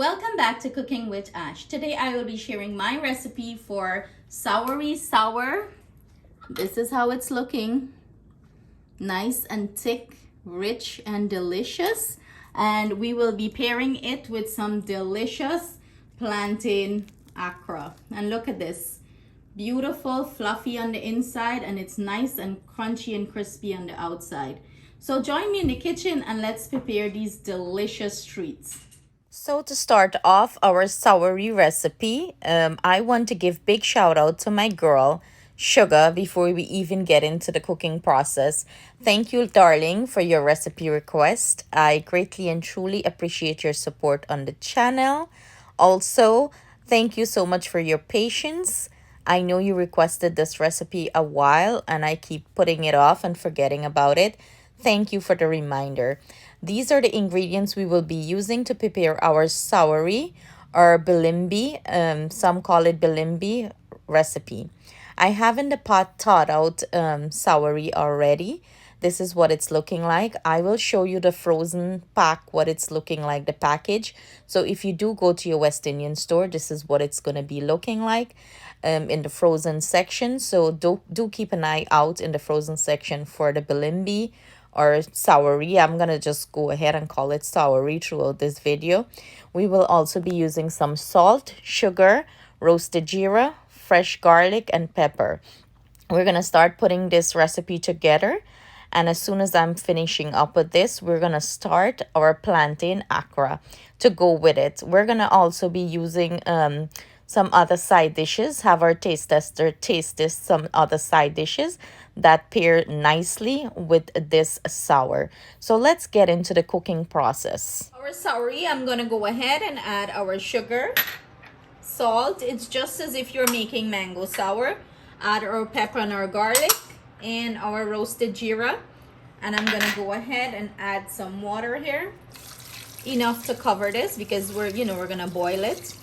Welcome back to Cooking with Ash. Today I will be sharing my recipe for Sourie Sour. This is how it's looking. Nice and thick, rich and delicious. And we will be pairing it with some delicious Plantain Accras. And look at this. Beautiful, fluffy on the inside, and it's nice and crunchy and crispy on the outside. So join me in the kitchen and let's prepare these delicious treats. So to start off our soury recipe, I want to give big shout out to my girl, Sugar, before we even get into the cooking process. Thank you, darling, for your recipe request. I greatly and truly appreciate your support on the channel. Also, thank you so much for your patience. I know you requested this recipe a while and I keep putting it off and forgetting about it. Thank you for the reminder. These are the ingredients we will be using to prepare our soury or bilimbi. Some call it bilimbi recipe. I have in the pot thawed out soury already. This is what it's looking like. I will show you the frozen pack, what it's looking like, the package. So if you do go to your West Indian store, this is what it's going to be looking like in the frozen section. So do keep an eye out in the frozen section for the bilimbi or soury. I'm gonna just go ahead and call it soury throughout this video. We will also be using some salt, sugar, roasted jeera, fresh garlic, and pepper. We're gonna start putting this recipe together, and as soon as I'm finishing up with this, we're gonna start our Plantain Accras to go with it. We're gonna also be using some other side dishes, have our taste tester taste this, some other side dishes that pair nicely with this sour. So let's get into the cooking process. Our soury, I'm gonna go ahead and add our sugar, salt. It's just as if you're making mango sour. Add our pepper and our garlic and our roasted jeera. And I'm gonna go ahead and add some water here, enough to cover this because we're gonna boil it.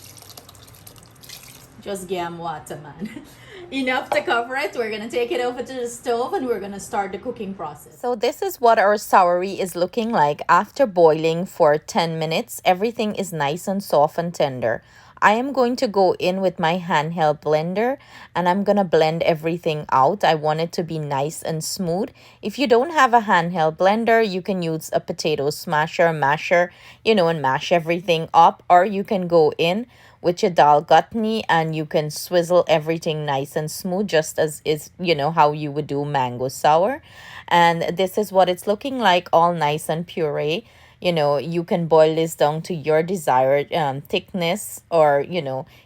Just give water, man. Enough to cover it. We're gonna take it over to the stove and we're gonna start the cooking process. So this is what our soury is looking like after boiling for 10 minutes. Everything is nice and soft and tender. I am going to go in with my handheld blender and I'm gonna blend everything out. I want it to be nice and smooth. If you don't have a handheld blender, you can use a potato masher, and mash everything up, or you can go in with your dal gutney and you can swizzle everything nice and smooth, just as is how you would do mango sour. And this is what it's looking like, all nice and puree. You can boil this down to your desired thickness, or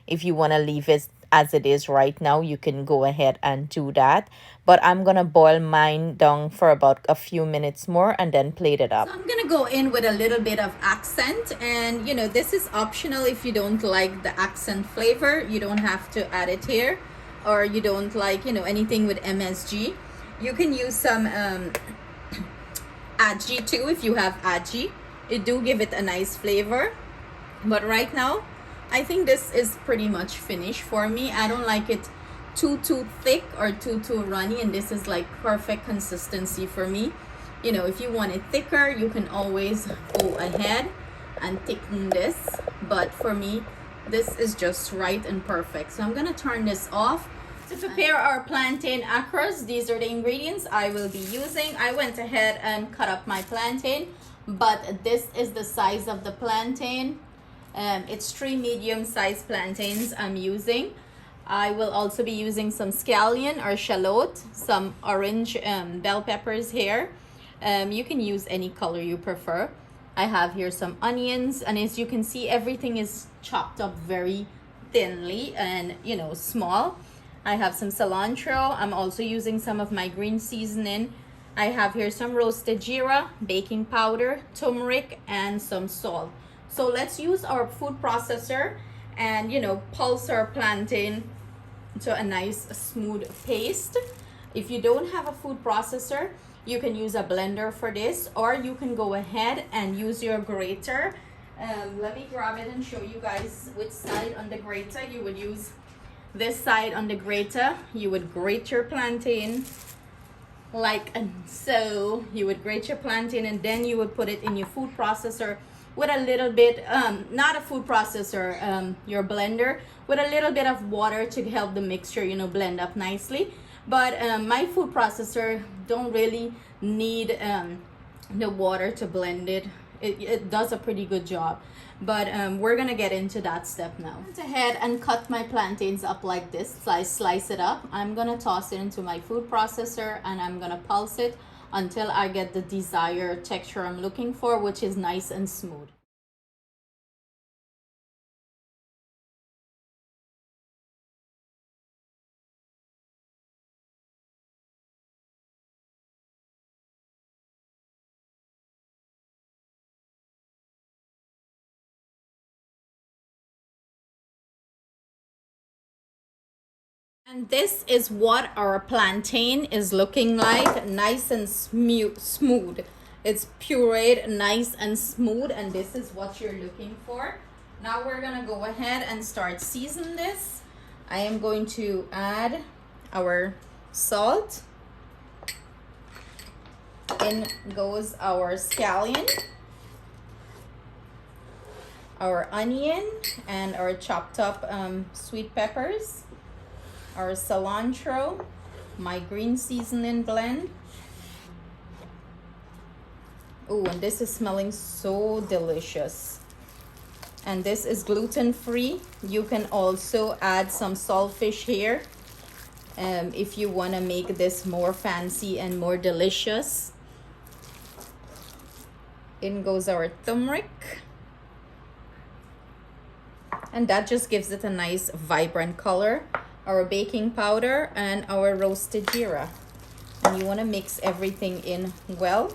if you want to leave it as it is right now, you can go ahead and do that. But I'm gonna boil mine down for about a few minutes more and then plate it up. So I'm gonna go in with a little bit of accent, and this is optional. If you don't like the accent flavor, you don't have to add it here, or you don't like anything with MSG. You can use some aji too if you have aji. It do give it a nice flavor. But right now I think this is pretty much finished for me. I don't like it too thick or too runny, and this is like perfect consistency for me. If you want it thicker, you can always go ahead and thicken this, but for me this is just right and perfect. So I'm gonna turn this off. To prepare our Plantain Accras, these are the ingredients I will be using. I went ahead and cut up my plantain, but this is the size of the plantain. It's 3 medium-sized plantains I'm using. I will also be using some scallion or shallot, some orange bell peppers here. You can use any color you prefer. I have here some onions, and as you can see, everything is chopped up very thinly and small. I have some cilantro. I'm also using some of my green seasoning. I have here some roasted jeera, baking powder, turmeric, and some salt. So let's use our food processor and pulse our plantain to a nice smooth paste. If you don't have a food processor, you can use a blender for this, or you can go ahead and use your grater. Let me grab it and show you guys which side on the grater you would use. This side on the grater, you would grate your plantain like so. You would grate your plantain and then you would put it in your food processor with a little bit, not a food processor, your blender, with a little bit of water to help the mixture, you know, blend up nicely. But my food processor don't really need the water to blend it. It does a pretty good job. But we're gonna get into that step now. I went ahead and cut my plantains up like this. Slice it up. I'm gonna toss it into my food processor and I'm gonna pulse it until I get the desired texture I'm looking for, which is nice and smooth. And this is what our plantain is looking like, nice and smooth. It's pureed, nice and smooth, and this is what you're looking for. Now we're gonna go ahead and start season this. I am going to add our salt. In goes our scallion, our onion, and our chopped up sweet peppers, our cilantro, my green seasoning blend. Oh, and this is smelling so delicious. And this is gluten free. You can also add some saltfish here if you want to make this more fancy and more delicious. In goes our turmeric. And that just gives it a nice vibrant color. Our baking powder and our roasted jeera. And you want to mix everything in well.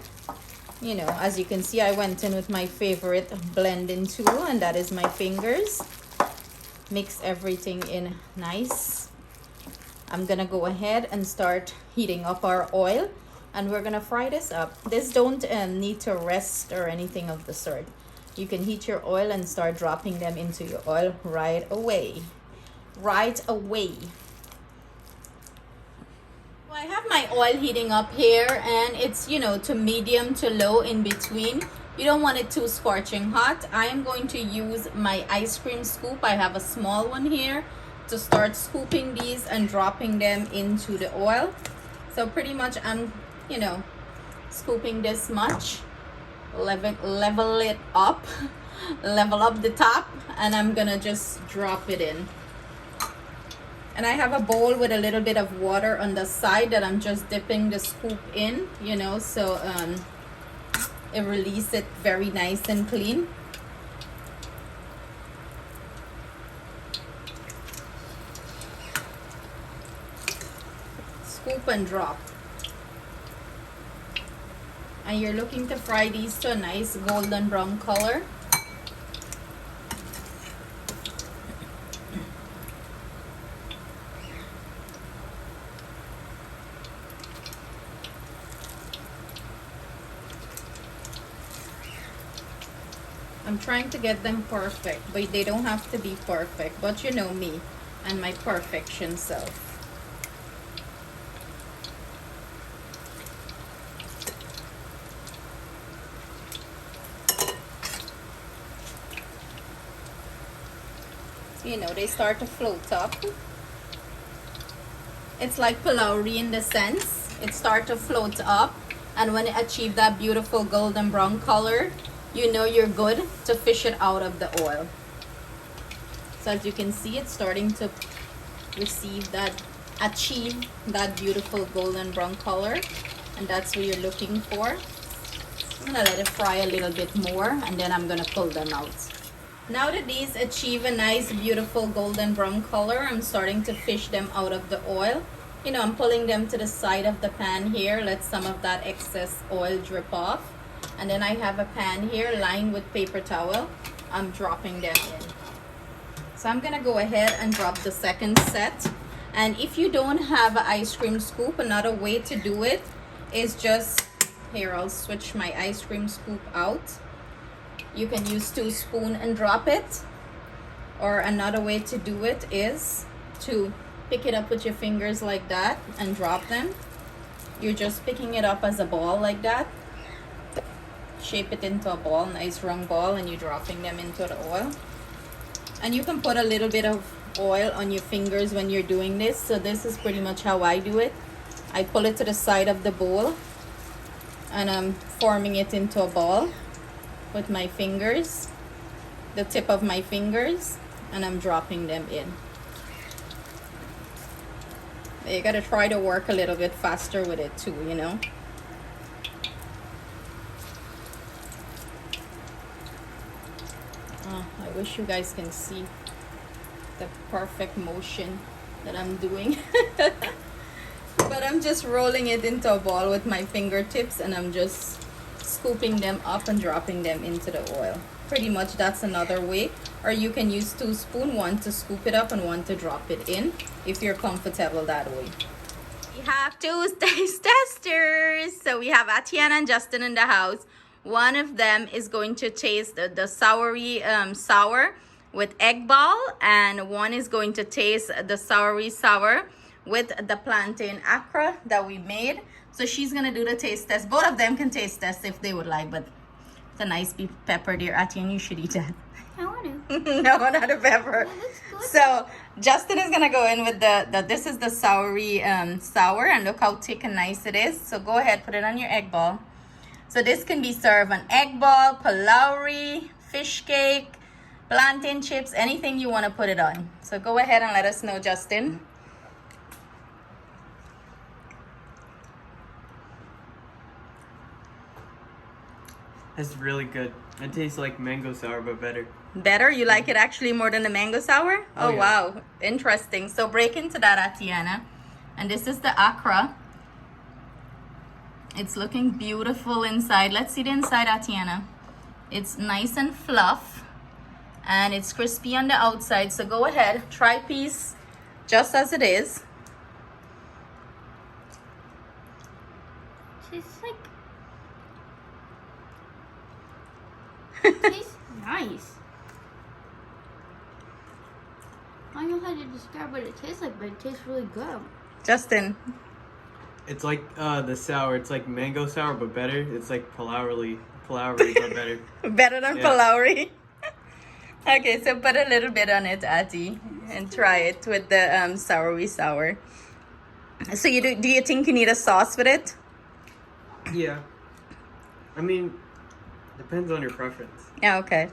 You know, as you can see, I went in with my favorite blending tool, and that is my fingers. Mix everything in nice. I'm gonna go ahead and start heating up our oil, and we're gonna fry this up. This don't need to rest or anything of the sort. You can heat your oil and start dropping them into your oil right away. Right away. I have my oil heating up here, and it's, you know, to medium to low in between. You don't want it too scorching hot. I am going to use my ice cream scoop. I have a small one here to start scooping these and dropping them into the oil. So pretty much I'm, you know, scooping this much, level it up, level up the top, and I'm gonna just drop it in. And I have a bowl with a little bit of water on the side that I'm just dipping the scoop in, you know, so it releases it very nice and clean. Scoop and drop. And you're looking to fry these to a nice golden brown color. I'm trying to get them perfect, but they don't have to be perfect. But you know me and my perfection self. You know, they start to float up. It's like pulauri in the sense. It starts to float up, and when it achieves that beautiful golden brown color, you know you're good to fish it out of the oil. So as you can see, it's starting to achieve that beautiful golden brown color, and that's what you're looking for. I'm gonna let it fry a little bit more, and then I'm gonna pull them out. Now that these achieve a nice beautiful golden brown color, I'm starting to fish them out of the oil. You know, I'm pulling them to the side of the pan here, let some of that excess oil drip off. And then I have a pan here lined with paper towel. I'm dropping them in. So I'm gonna go ahead and drop the second set. And if you don't have an ice cream scoop, another way to do it is just, here, I'll switch my ice cream scoop out. You can use 2 spoons and drop it. Or another way to do it is to pick it up with your fingers like that and drop them. You're just picking it up as a ball like that. shape it into a ball, nice round ball, and you're dropping them into the oil. And you can put a little bit of oil on your fingers when you're doing this. So this is pretty much how I do it. I pull it to the side of the bowl and I'm forming it into a ball with my fingers, the tip of my fingers, and I'm dropping them in. You gotta try to work a little bit faster with it too, you know. Oh, I wish you guys can see the perfect motion that I'm doing. But I'm just rolling it into a ball with my fingertips and I'm just scooping them up and dropping them into the oil. Pretty much that's another way. Or you can use 2 spoons, one to scoop it up and one to drop it in if you're comfortable that way. We have 2 taste testers. So we have Atiana and Justin in the house. One of them is going to taste the Sourie Sour with egg ball, and one is going to taste the Sourie Sour with the Plantain Accras that we made. So she's gonna do the taste test. Both of them can taste test if they would like, but it's a nice beef pepper there, Atiana. You should eat that. I want to. No, not a pepper. Yeah, So Justin is gonna go in with this is the Sourie Sour, and look how thick and nice it is. So go ahead, put it on your egg ball. So this can be served on egg ball, palauri, fish cake, plantain chips, anything you want to put it on. So go ahead and let us know, Justin. That's really good. It tastes like mango sour, but better. Better? You like it actually more than the mango sour? Oh, yeah. wow. Interesting. So break into that, Atiana. And this is the Accra. It's looking beautiful inside. Let's see the inside, Atiana. It's nice and fluff. And it's crispy on the outside. So go ahead. Try piece just as it is. Tastes like. Tastes nice. I don't know how to describe what it tastes like, but it tastes really good. Justin. It's like the sour. It's like mango sour, but better. It's like palauri, but better. Better than Yeah. palauri. Okay, so put a little bit on it, Ati, and try it with the Sourie Sour. So do you think you need a sauce with it? Yeah. I mean, depends on your preference. Yeah, okay.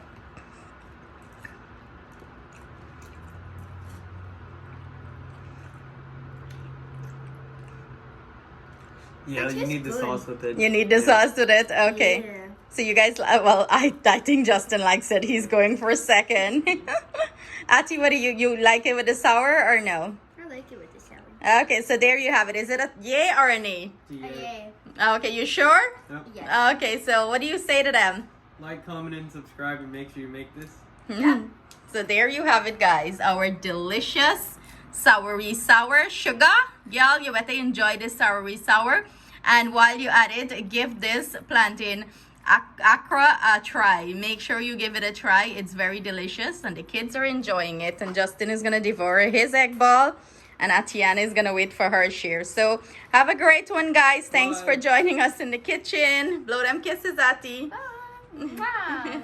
Yeah, It you tastes need the good. sauce with it. You need the Yeah. sauce with it? Okay. Yeah. So you guys, well, I think Justin likes it. He's going for second. Ati, what do you like it with the sour or no? I like it with the sour. Okay, so there you have it. Is it a yay or a nay? Yeah. Okay, you sure? Yep. Yeah. Okay, so what do you say to them? Like, comment, and subscribe, and make sure you make this. So there you have it, guys. Our delicious Sourie Sour sugar. Y'all, you better enjoy this Sourie Sour. And while you at it, give this Plantain Accras a try. Make sure you give it a try. It's very delicious and the kids are enjoying it. And Justin is going to devour his egg ball. And Atiana is going to wait for her share. So have a great one, guys. Thanks Bye. for joining us in the kitchen. Blow them kisses, Ati. Bye. Bye.